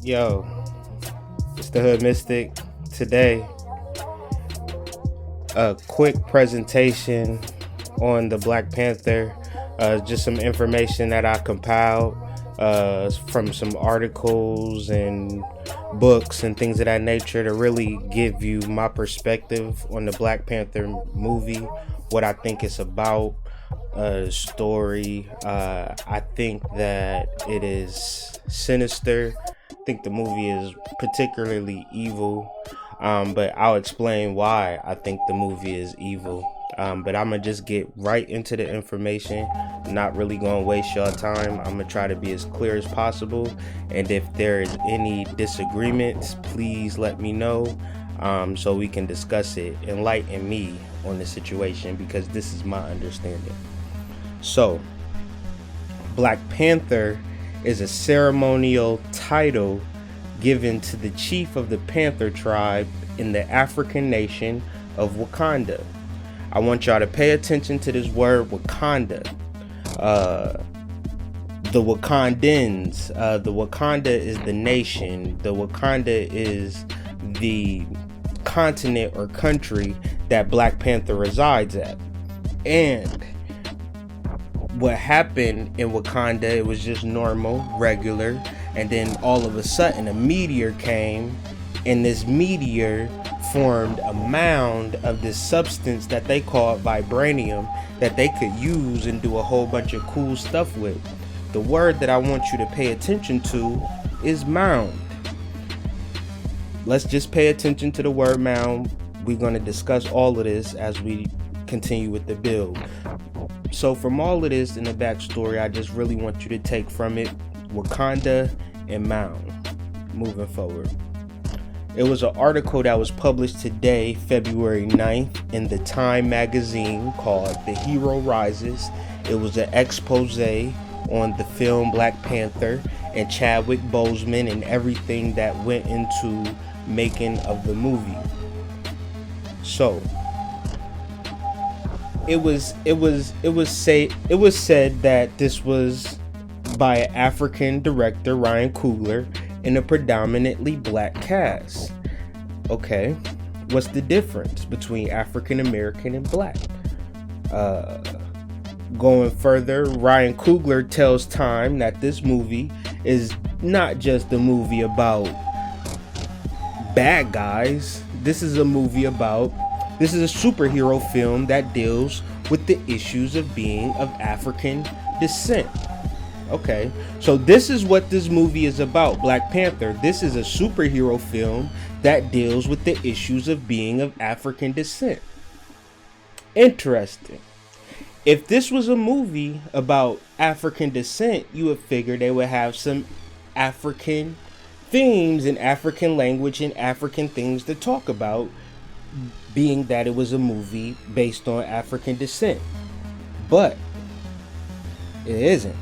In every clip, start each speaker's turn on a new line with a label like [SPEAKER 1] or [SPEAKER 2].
[SPEAKER 1] Yo, it's the Hood Mystic. Today, a quick presentation on the Black Panther. Just some information that I compiled from some articles and books and things of that nature to really give you my perspective on the Black Panther movie, what I think it's about, story. I think that it is sinister. I think the movie is particularly evil, but I'll explain why I think the movie is evil. But I'm gonna just get right into the information. Not really gonna waste your time. I'm gonna try to be as clear as possible, and if there is any disagreements, please let me know, so we can discuss it. Enlighten me on the situation, because this is my understanding. So, Black Panther is a ceremonial title given to the chief of the Panther tribe in the African nation of Wakanda. I want y'all to pay attention to this word Wakanda. The Wakandans, the Wakanda is the nation. The Wakanda is the continent or country that Black Panther resides at. And what happened in Wakanda, it was just normal, regular, and then all of a sudden a meteor came, and this meteor formed a mound of this substance that they called vibranium that they could use and do a whole bunch of cool stuff with. The word that I want you to pay attention to is mound. Let's just pay attention to the word mound. We're going to discuss all of this as we continue with the build. So from all of this in the backstory, I just really want you to take from it Wakanda and mound moving forward. It was an article that was published today, February 9th, in the Time magazine called The Hero Rises. It was an expose on the film Black Panther and Chadwick Boseman and everything that went into making of the movie. So it was said that this was by an African director, Ryan Coogler, in a predominantly black cast. Okay, what's the difference between African American and black? Going further, Ryan Coogler tells Time that this movie is not just a movie about bad guys. This is a superhero film that deals with the issues of being of African descent. Okay, so this is what this movie is about, Black Panther. This is a superhero film that deals with the issues of being of African descent. Interesting. If this was a movie about African descent, you would figure they would have some African themes and African language and African things to talk about, being that it was a movie based on African descent. But it isn't.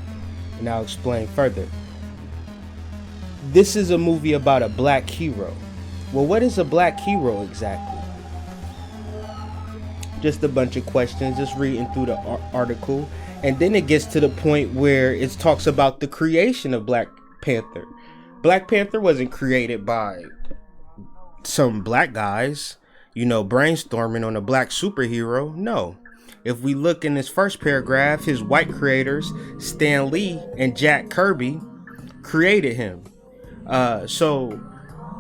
[SPEAKER 1] And I'll explain further. This is a movie about a black hero. Well, what is a black hero exactly? Just a bunch of questions, just reading through the article. And then it gets to the point where it talks about the creation of Black Panther. Black Panther wasn't created by some black guys, brainstorming on a black superhero. No. If we look in this first paragraph, his white creators, Stan Lee and Jack Kirby, created him. So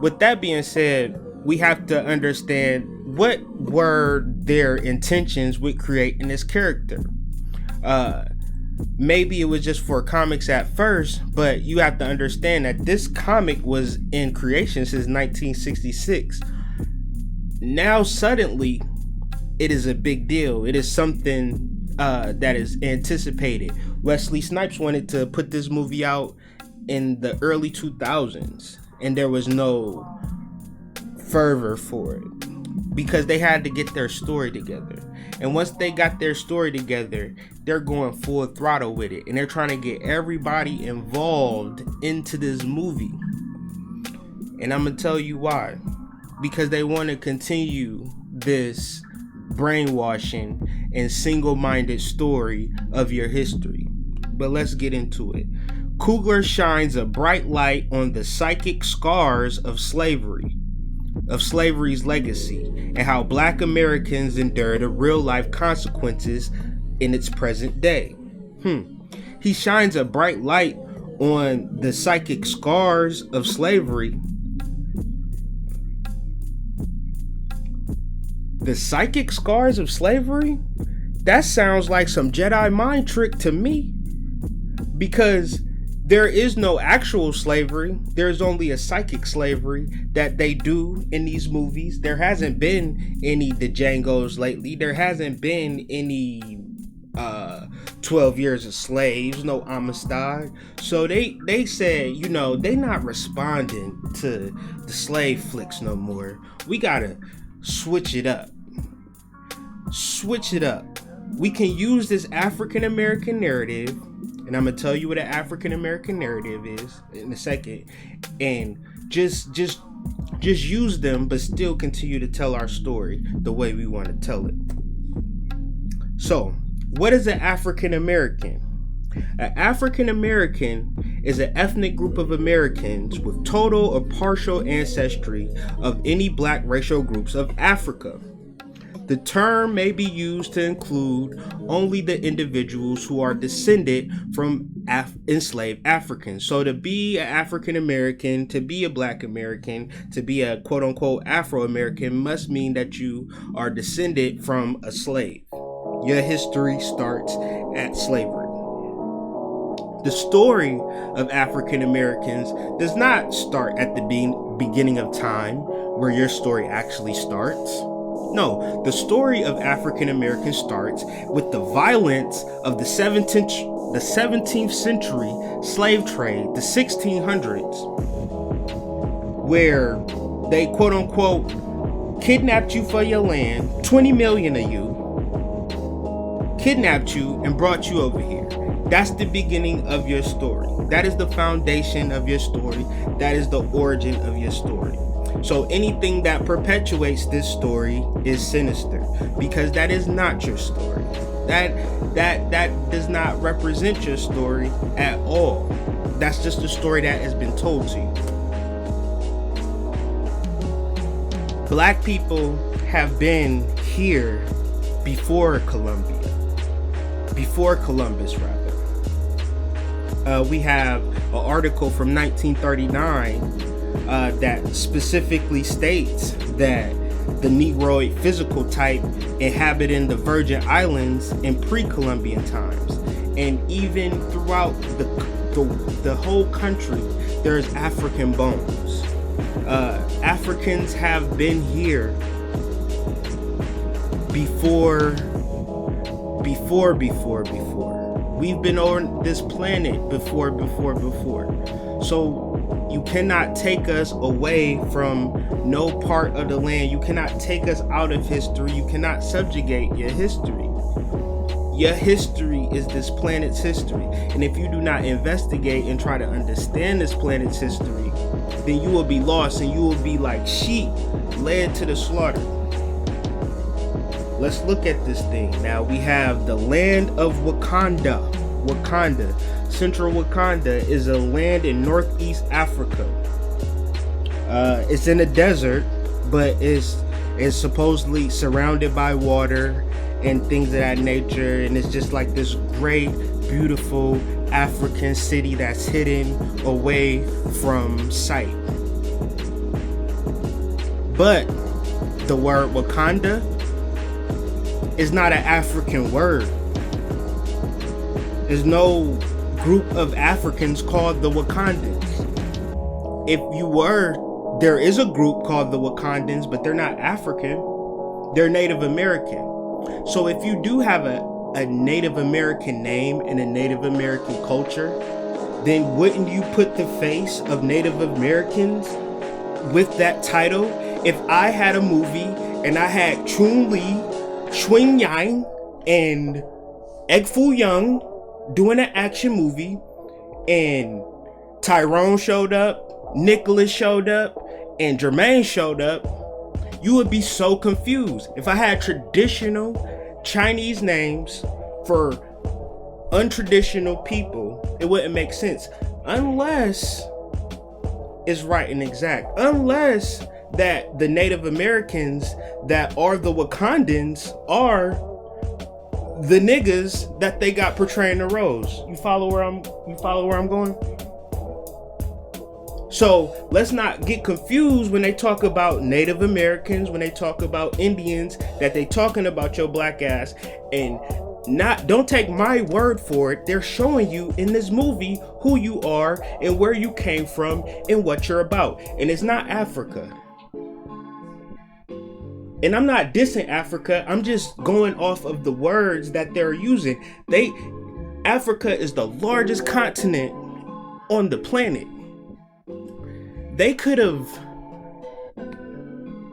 [SPEAKER 1] with that being said, we have to understand what were their intentions with creating this character. Maybe it was just for comics at first, but you have to understand that this comic was in creation since 1966. Now suddenly, it is a big deal. It is something that is anticipated. Wesley Snipes wanted to put this movie out in the early 2000s, and there was no fervor for it because they had to get their story together. And once they got their story together, they're going full throttle with it, and they're trying to get everybody involved into this movie. And I'm gonna tell you why. Because they want to continue this brainwashing and single-minded story of your history. But let's get into it. Coogler shines a bright light on the psychic scars of slavery's legacy, and how Black Americans endure the real-life consequences in its present day. He shines a bright light on the psychic scars of slavery. The psychic scars of slavery? That sounds like some Jedi mind trick to me. Because there is no actual slavery. There's only a psychic slavery that they do in these movies. There hasn't been any Django's lately. There hasn't been any 12 years of slaves, no Amistad. So they said, they not responding to the slave flicks no more. We gotta switch it up. We can use this African American narrative, and I'm gonna tell you what an African American narrative is in a second, and just use them, but still continue to tell our story the way we want to tell it. So, what is an African American? An African American is an ethnic group of Americans with total or partial ancestry of any Black racial groups of Africa. The term may be used to include only the individuals who are descended from enslaved Africans. So to be an African American, to be a Black American, to be a quote unquote Afro American must mean that you are descended from a slave. Your history starts at slavery. The story of African Americans does not start at the beginning of time, where your story actually starts. No, the story of African Americans starts with the violence of the 17th century slave trade, the 1600s, where they quote unquote kidnapped you for your land, 20 million of you, kidnapped you and brought you over here. That's the beginning of your story. That is the foundation of your story. That is the origin of your story. So anything that perpetuates this story is sinister, because that is not your story. That does not represent your story at all. That's just a story that has been told to you. Black people have been here before Columbus rather. We have an article from 1939 that specifically states that the Negroid physical type inhabiting the Virgin Islands in pre-Columbian times, and even throughout the whole country, there's African bones. Africans have been here before. We've been on this planet before. So you cannot take us away from no part of the land. You cannot take us out of history. You cannot subjugate your history. Your history is this planet's history. And if you do not investigate and try to understand this planet's history, then you will be lost and you will be like sheep led to the slaughter. Let's look at this thing. Now we have the land of Wakanda. Central Wakanda is a land in Northeast Africa. It's in a desert, but it's supposedly surrounded by water and things of that nature. And it's just like this great, beautiful African city that's hidden away from sight. But the word Wakanda is not an African word. There's no group of Africans called the Wakandans. There is a group called the Wakandans, but they're not African. They're Native American. So if you do have a Native American name and a Native American culture, then wouldn't you put the face of Native Americans with that title? If I had a movie and I had Chun-Li, Chun Yang, and Egg Foo Young doing an action movie, and Tyrone showed up, Nicholas showed up, and Jermaine showed up, you would be so confused. If I had traditional Chinese names for untraditional people, it wouldn't make sense. unless it's right and exact, unless that the Native Americans that are the Wakandans are the niggas that they got portraying the roles. You follow where I'm going? So let's not get confused when they talk about Native Americans, when they talk about Indians, that they talking about your black ass. And don't take my word for it. They're showing you in this movie who you are and where you came from and what you're about. And it's not Africa. And I'm not dissing Africa. I'm just going off of the words that they're using. Africa is the largest continent on the planet. They could have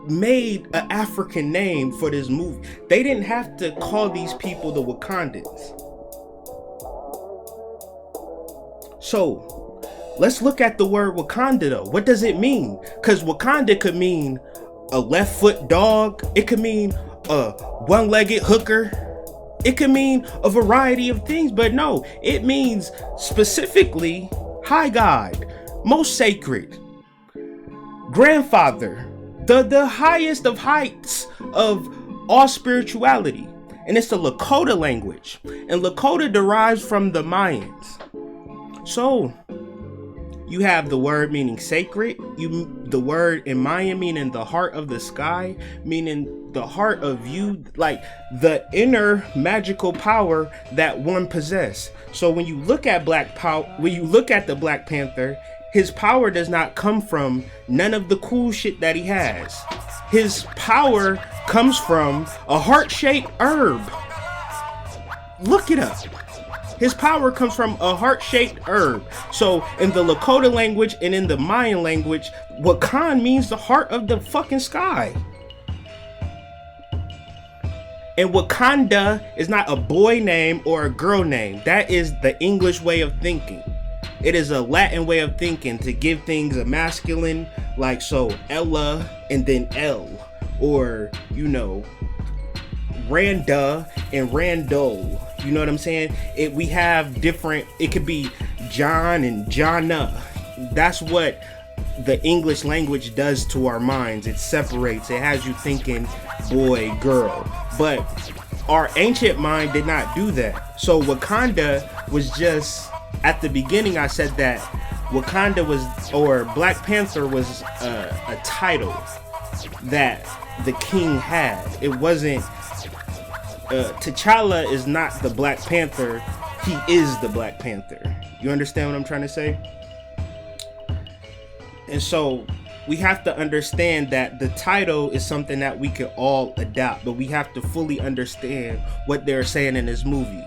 [SPEAKER 1] made an African name for this movie. They didn't have to call these people the Wakandans. So let's look at the word Wakanda though. What does it mean? Because Wakanda could mean a left foot dog. It could mean a one-legged hooker. It could mean a variety of things, but no, it means specifically high God, most sacred, grandfather, the highest of heights of all spirituality. And it's the Lakota language, and Lakota derives from the Mayans. So you have the word meaning sacred, the word in Mayan meaning the heart of the sky, meaning the heart of you, like the inner magical power that one possess. So when you look at the Black Panther, his power does not come from none of the cool shit that he has. His power comes from a heart-shaped herb. Look it up. His power comes from a heart-shaped herb. So in the Lakota language and in the Mayan language, Wakan means the heart of the fucking sky. And Wakanda is not a boy name or a girl name. That is the English way of thinking. It is a Latin way of thinking to give things a masculine, like so Ella and then L, or Randa and Randall. You know what I'm saying? We have different, it could be John and Jonna. That's what the English language does to our minds. It separates, it has you thinking boy, girl. But our ancient mind did not do that. So Wakanda was just, at the beginning I said that Wakanda was, or Black Panther was a title that the king had. It wasn't, T'Challa is not the Black Panther, he is the Black Panther. You understand what I'm trying to say? And so we have to understand that the title is something that we can all adopt, but we have to fully understand what they're saying in this movie.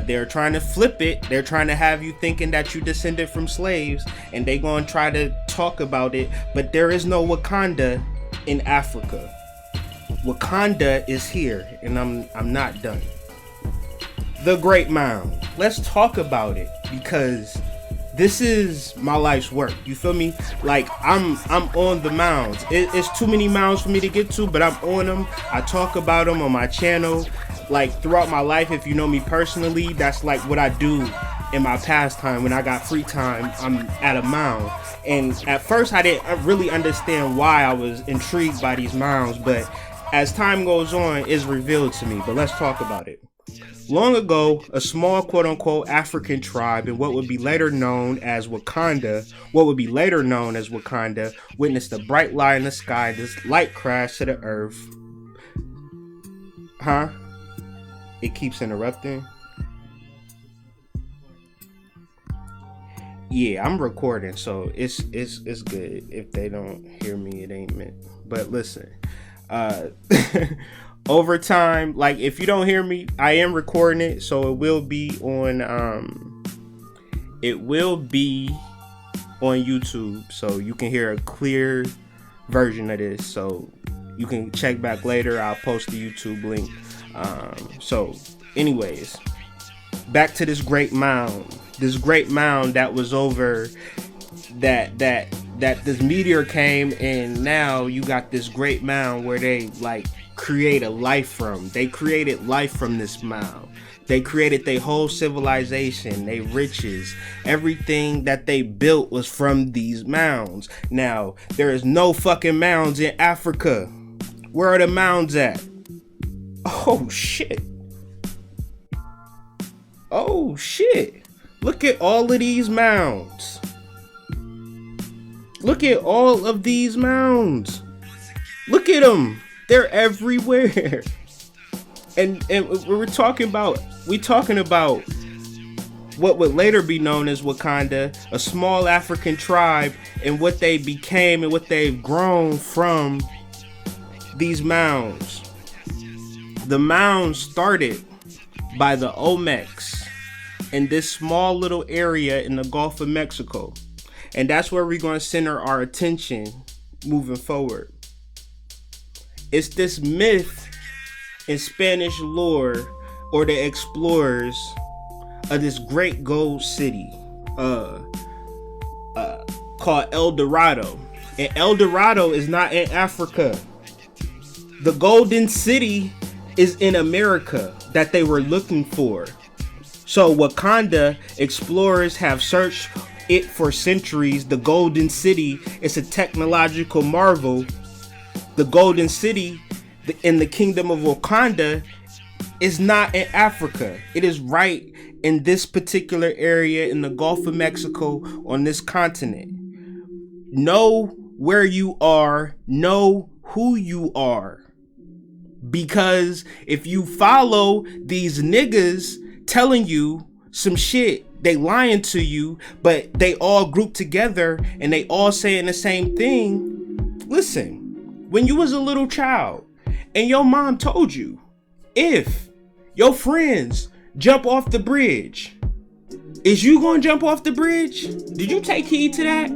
[SPEAKER 1] They're trying to flip it. They're trying to have you thinking that you descended from slaves, and they're going to try to talk about it, but there is no Wakanda in Africa. Wakanda is here, and I'm not done. The Great Mound. Let's talk about it, because this is my life's work. You feel me? Like I'm on the mounds. It's too many mounds for me to get to, but I'm on them. I talk about them on my channel. Like throughout my life, if you know me personally, that's like what I do in my pastime. When I got free time, I'm at a mound. And at first I didn't really understand why I was intrigued by these mounds, but as time goes on, it's revealed to me. But let's talk about it. Long ago, a small quote-unquote African tribe in what would be later known as Wakanda, witnessed a bright light in the sky. This light crashed to the earth. Huh? It keeps interrupting. Yeah, I'm recording, so it's good. If they don't hear me, it ain't meant. But listen, over time, like if you don't hear me, I am recording it, so it will be on YouTube, so you can hear a clear version of this. So you can check back later. I'll post the YouTube link. So anyways, back to this Great Mound. This Great Mound that was over that this meteor came, and now you got this Great Mound where they like create a life from. They created life from this mound. They created their whole civilization, their riches. Everything that they built was from these mounds. Now, there is no fucking mounds in Africa. Where are the mounds at? Oh shit. Oh shit. Look at all of these mounds. Look at all of these mounds. Look at them. They're everywhere. And we're talking about what would later be known as Wakanda, a small African tribe, and what they became and what they've grown from these mounds. The mounds started by the Olmecs in this small little area in the Gulf of Mexico. And that's where we're going to center our attention moving forward. It's this myth in Spanish lore or the explorers of this great gold city called El Dorado. And El Dorado is not in Africa. The golden city is in America that they were looking for. So Wakanda explorers have searched it for centuries. The golden city is a technological marvel. The golden city in the kingdom of Wakanda is not in Africa. It is right in this particular area in the Gulf of Mexico on this continent. Know where you are, know who you are. Because if you follow these niggas telling you some shit, they lying to you, but they all group together and they all saying the same thing. Listen, when you was a little child and your mom told you, if your friends jump off the bridge, is you gonna jump off the bridge? Did you take heed to that?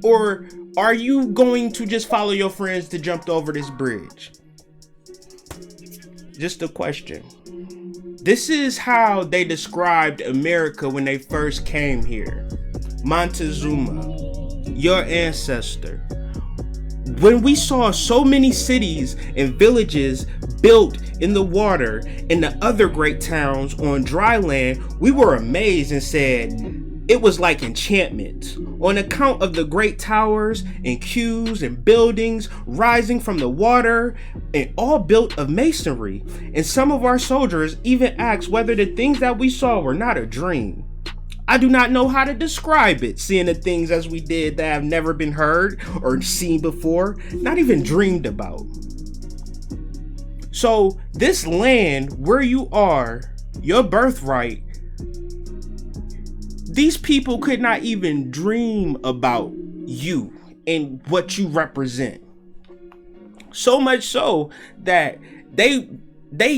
[SPEAKER 1] Or are you going to just follow your friends to jump over this bridge? Just a question. This is how they described America when they first came here. Montezuma, your ancestor. When we saw so many cities and villages built in the water and the other great towns on dry land, we were amazed and said it was like enchantment on account of the great towers and queues and buildings rising from the water and all built of masonry. And some of our soldiers even asked whether the things that we saw were not a dream. I do not know how to describe it, seeing the things as we did that have never been heard or seen before, not even dreamed about. So this land where you are, your birthright, these people could not even dream about you and what you represent. So much so that they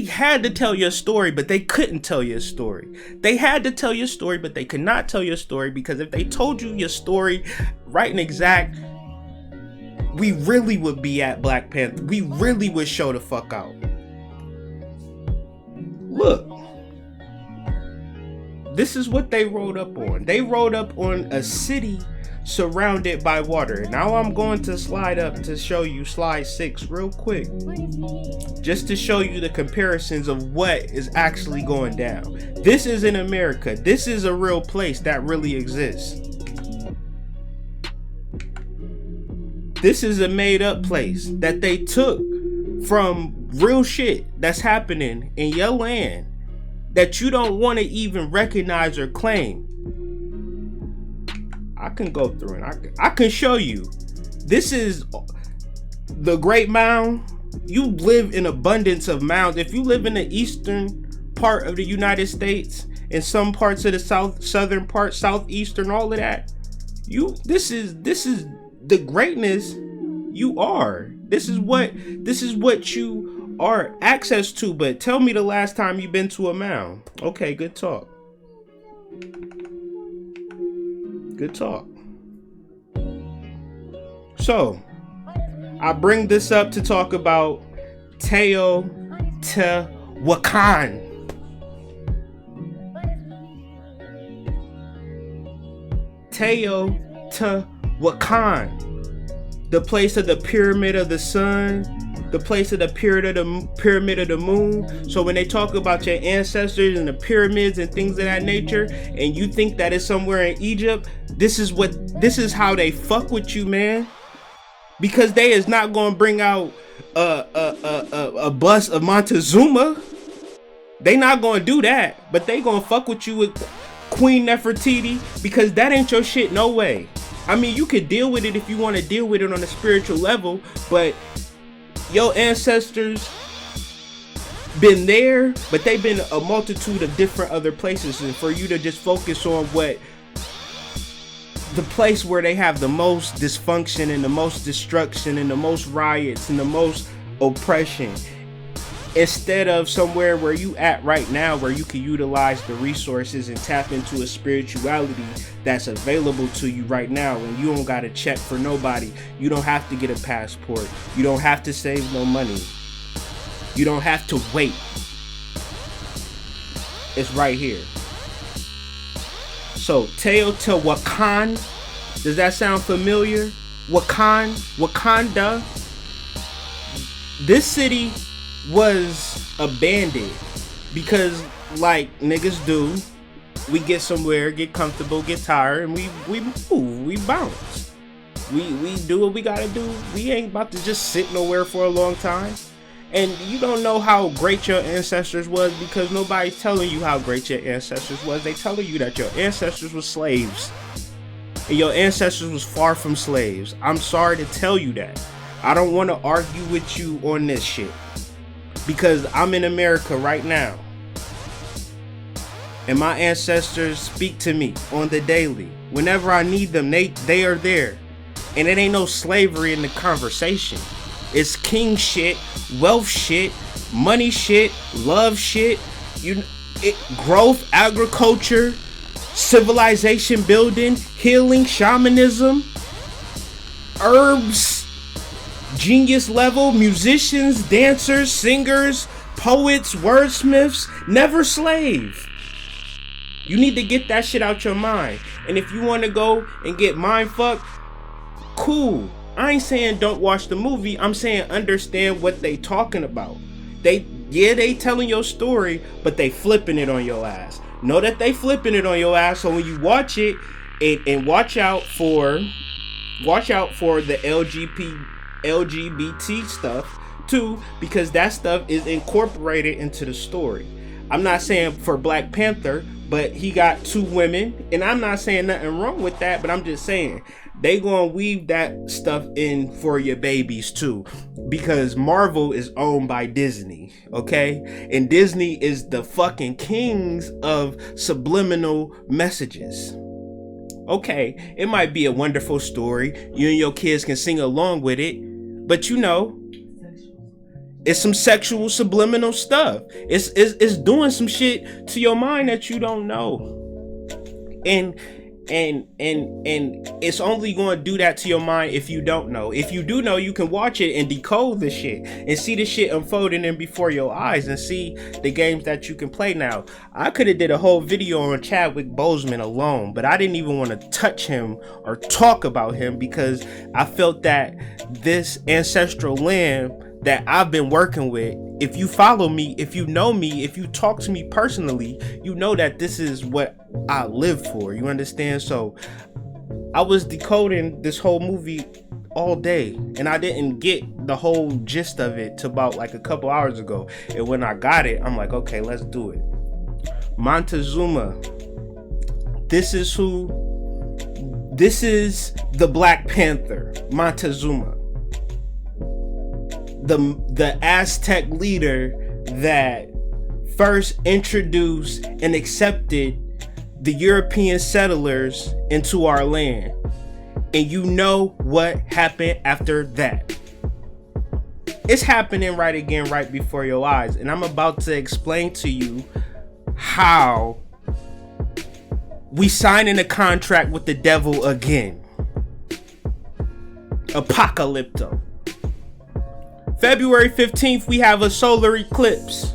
[SPEAKER 1] had to tell your story, but they couldn't tell your story. They had to tell your story, but they could not tell your story, because if they told you your story right and exact, we really would be at Black Panther. We really would show the fuck out. Look. This is what they rode up on. They rode up on a city surrounded by water. Now I'm going to slide up to show you slide 6 real quick, just to show you the comparisons of what is actually going down. This is in America. This is a real place that really exists. This is a made up place that they took from real shit that's happening in your land that you don't want to even recognize or claim. I can go through it. I can show you. This is the Great Mound. You live in abundance of mounds. If you live in the eastern part of the United States, in some parts of the southern part, southeastern, all of that, this is the greatness you are. This is what you are access to. But tell me the last time you've been to a mound. Okay, good talk. Good talk. So, I bring this up to talk about Teotihuacan. Teotihuacan, the place of the Pyramid of the Sun, the place of the pyramid of the moon. So when they talk about your ancestors and the pyramids and things of that nature, and you think that it's somewhere in Egypt, this is how they fuck with you, man. Because they is not gonna bring out a bust of Montezuma. They not gonna do that, but they gonna fuck with you with Queen Nefertiti, because that ain't your shit, no way. I mean, you could deal with it if you want to deal with it on a spiritual level, but your ancestors been there, but they've been a multitude of different other places, and for you to just focus on what the place where they have the most dysfunction and the most destruction and the most riots and the most oppression, instead of somewhere where you at right now, where you can utilize the resources and tap into a spirituality that's available to you right now, and you don't gotta check for nobody. You don't have to get a passport. You don't have to save no money. You don't have to wait. It's right here. So Teotihuacan, does that sound familiar? Wakanda. This city was abandoned because, like niggas do, we get somewhere, get comfortable, get tired, and we move, we bounce. We do what we gotta do. We ain't about to just sit nowhere for a long time. And you don't know how great your ancestors was because nobody's telling you how great your ancestors was. They telling you that your ancestors were slaves. And your ancestors was far from slaves. I'm sorry to tell you that. I don't want to argue with you on this shit, because I'm in America right now, and my ancestors speak to me on the daily. Whenever I need them, they are there. And it ain't no slavery in the conversation. It's king shit, wealth shit, money shit, love shit, growth, agriculture, civilization building, healing, shamanism, herbs, genius level, musicians, dancers, singers, poets, wordsmiths, never slave. You need to get that shit out your mind. And if you want to go and get mind fucked, cool. I ain't saying don't watch the movie. I'm saying understand what they talking about. They telling your story, but they flipping it on your ass. Know that they flipping it on your ass. So when you watch it, and watch out for the LGBT stuff too, because that stuff is incorporated into the story. I'm not saying for Black Panther, but he got 2 women, and I'm not saying nothing wrong with that, but I'm just saying they gonna weave that stuff in for your babies too, because Marvel is owned by Disney, okay? And Disney is the fucking kings of subliminal messages. Okay, it might be a wonderful story. You and your kids can sing along with it, but you know, it's some sexual subliminal stuff. It's doing some shit to your mind that you don't know. And it's only going to do that to your mind if you don't know. If you do know, you can watch it and decode the shit and see the shit unfolding in before your eyes and see the games that you can play. Now, I could have did a whole video on Chadwick Boseman alone, but I didn't even want to touch him or talk about him because I felt that this ancestral land that I've been working with, if you follow me, if you know me, if you talk to me personally, you know that this is what I live for. You understand? So I was decoding this whole movie all day, and I didn't get the whole gist of it till about like a couple hours ago. And when I got it, I'm like, okay, let's do it. Montezuma. This is the Black Panther, Montezuma. The Aztec leader that first introduced and accepted the European settlers into our land. And you know what happened after that. It's happening right before your eyes. And I'm about to explain to you how we signing a contract with the devil again. Apocalypto. February 15th, we have a solar eclipse.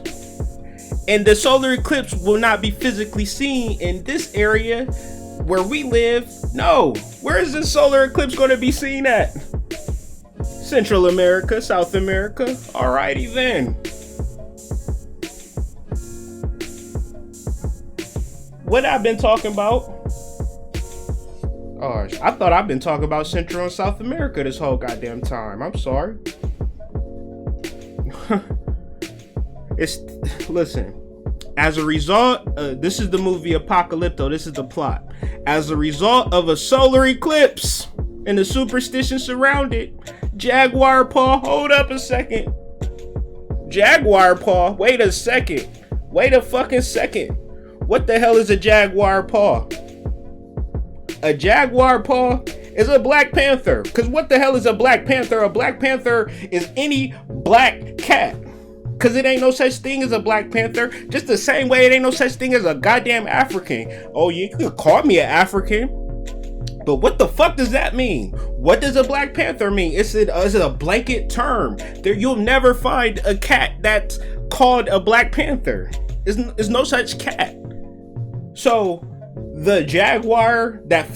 [SPEAKER 1] And the solar eclipse will not be physically seen in this area where we live. No. Where is this solar eclipse going to be seen at? Central America, South America. Alrighty then. What I've been talking about? Oh, I thought I've been talking about Central and South America this whole goddamn time. I'm sorry. Listen. As a result, this is the movie Apocalypto. This is the plot. As a result of a solar eclipse and the superstition surrounding Jaguar Paw. Hold up a second. Jaguar Paw. Wait a second. Wait a fucking second. What the hell is a Jaguar Paw? A Jaguar Paw is a Black Panther. Because what the hell is a Black Panther? A Black Panther is any black cat. Because it ain't no such thing as a Black Panther. Just the same way it ain't no such thing as a goddamn African. Oh, you could call me an African. But what the fuck does that mean? What does a Black Panther mean? Is it a blanket term? You'll never find a cat that's called a Black Panther. There's no such cat. So the Jaguar that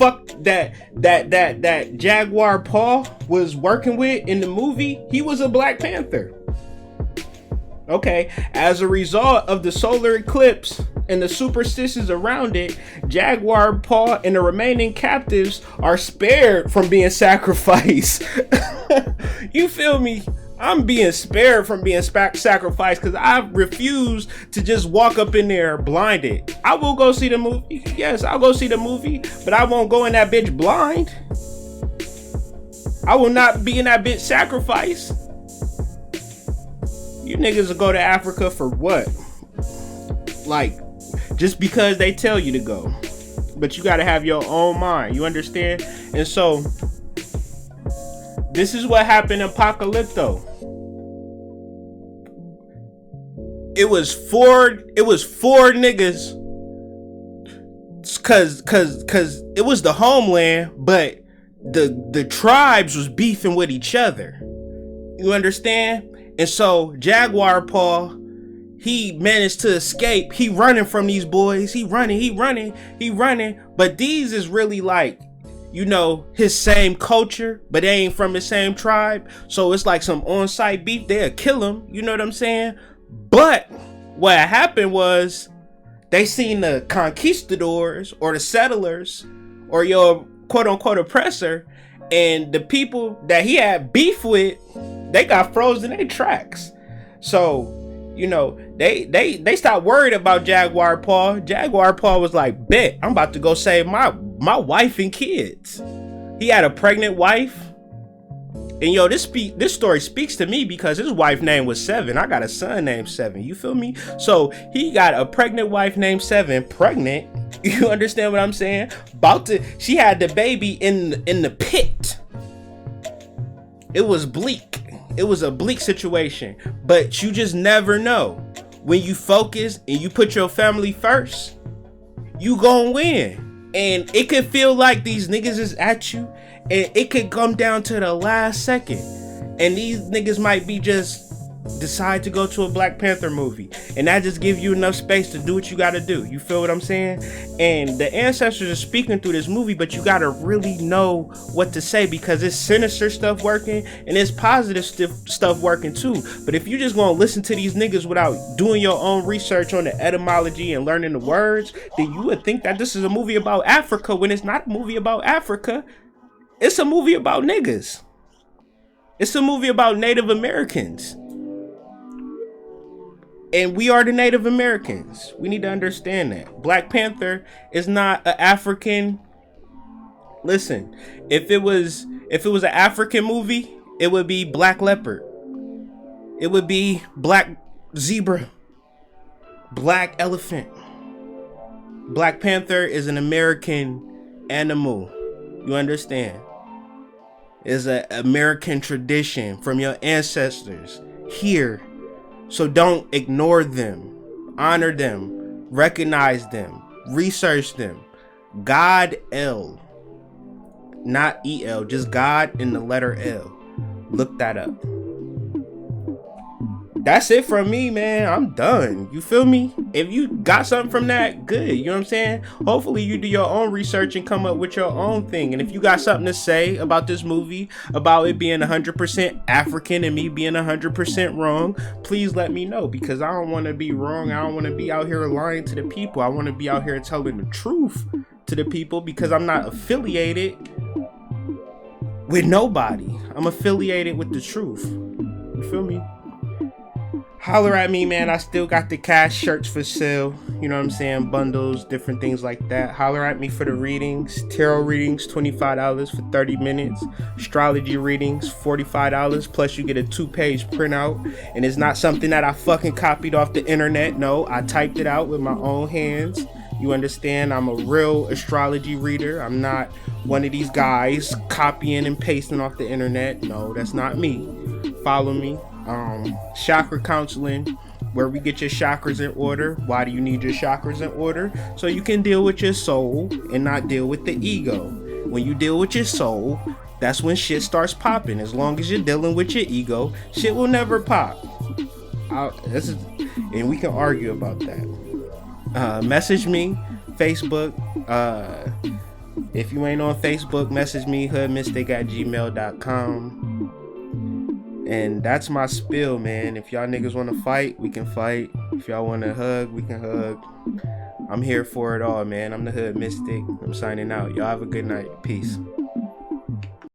[SPEAKER 1] Jaguar Paw was working with in the movie, he was a Black Panther. Okay, as a result of the solar eclipse and the superstitions around it, Jaguar Paw and the remaining captives are spared from being sacrificed. You feel me? I'm being spared from being sacrificed because I refuse to just walk up in there blinded. I will go see the movie. Yes, I'll go see the movie, but I won't go in that bitch blind. I will not be in that bitch sacrificed. You niggas will go to Africa for what? Like, just because they tell you to go. But you gotta have your own mind. You understand? And so, this is what happened in Apocalypto. It was four niggas. Cause it was the homeland, but the tribes was beefing with each other. You understand? And so Jaguar Paw, he managed to escape. He running from these boys. He running. But these is really like, you know, his same culture, but they ain't from the same tribe. So it's like some on-site beef. They'll kill him. You know what I'm saying? But what happened was they seen the conquistadors or the settlers or your quote-unquote oppressor, and the people that he had beef with, they got frozen in their tracks. So, you know, they stopped worried about Jaguar Paw. Jaguar Paw was like, bet, I'm about to go save my wife and kids. He had a pregnant wife. And yo, this story speaks to me because his wife name was Seven. I got a son named Seven. You feel me? So he got a pregnant wife named Seven. Pregnant. You understand what I'm saying? She had the baby in the pit. It was bleak. It was a bleak situation. But you just never know. When you focus and you put your family first, you gonna win. And it could feel like these niggas is at you, and it could come down to the last second, and these niggas might be just decide to go to a Black Panther movie, and that just give you enough space to do what you gotta do. You feel what I'm saying? And the ancestors are speaking through this movie, but you gotta really know what to say, because it's sinister stuff working and it's positive stuff working too. But if you just gonna listen to these niggas without doing your own research on the etymology and learning the words, then you would think that this is a movie about Africa, when it's not a movie about Africa. It's a movie about niggas. It's a movie about Native Americans. And we are the Native Americans. We need to understand that. Black Panther is not an African. Listen, if it was an African movie, it would be Black Leopard. It would be Black Zebra. Black Elephant. Black Panther is an American animal. You understand? It's an American tradition from your ancestors here. So don't ignore them. Honor them. Recognize them. Research them. God L. Not EL. Just God in the letter L. Look that up. that's it from me, man. I'm done. You feel me? If you got something from that, good. You know what I'm saying? Hopefully you do your own research and come up with your own thing. And if you got something to say about this movie, about it being 100% African and me being 100% wrong, please let me know, because I don't want to be wrong. I don't want to be out here lying to the people. I want to be out here telling the truth to the people, because I'm not affiliated with nobody. I'm affiliated with the truth. You feel me? Holler at me, man. I still got the cash shirts for sale. You know what I'm saying? Bundles, different things like that. Holler at me for the readings. Tarot readings, $25 for 30 minutes. Astrology readings, $45. Plus you get a 2-page printout. And it's not something that I fucking copied off the internet. No, I typed it out with my own hands. You understand? I'm a real astrology reader. I'm not one of these guys copying and pasting off the internet. No, that's not me. Follow me. Chakra counseling, where we get your chakras in order. Why do you need your chakras in order? So you can deal with your soul and not deal with the ego. When you deal with your soul, that's when shit starts popping. As long as you're dealing with your ego, shit will never pop. And we can argue about that. Message me, Facebook. If you ain't on Facebook, message me, hoodmystic@gmail.com. And that's my spiel, man. If y'all niggas want to fight, we can fight. If y'all want to hug, we can hug. I'm here for it all, man. I'm the Hood Mystic. I'm signing out. Y'all have a good night. Peace.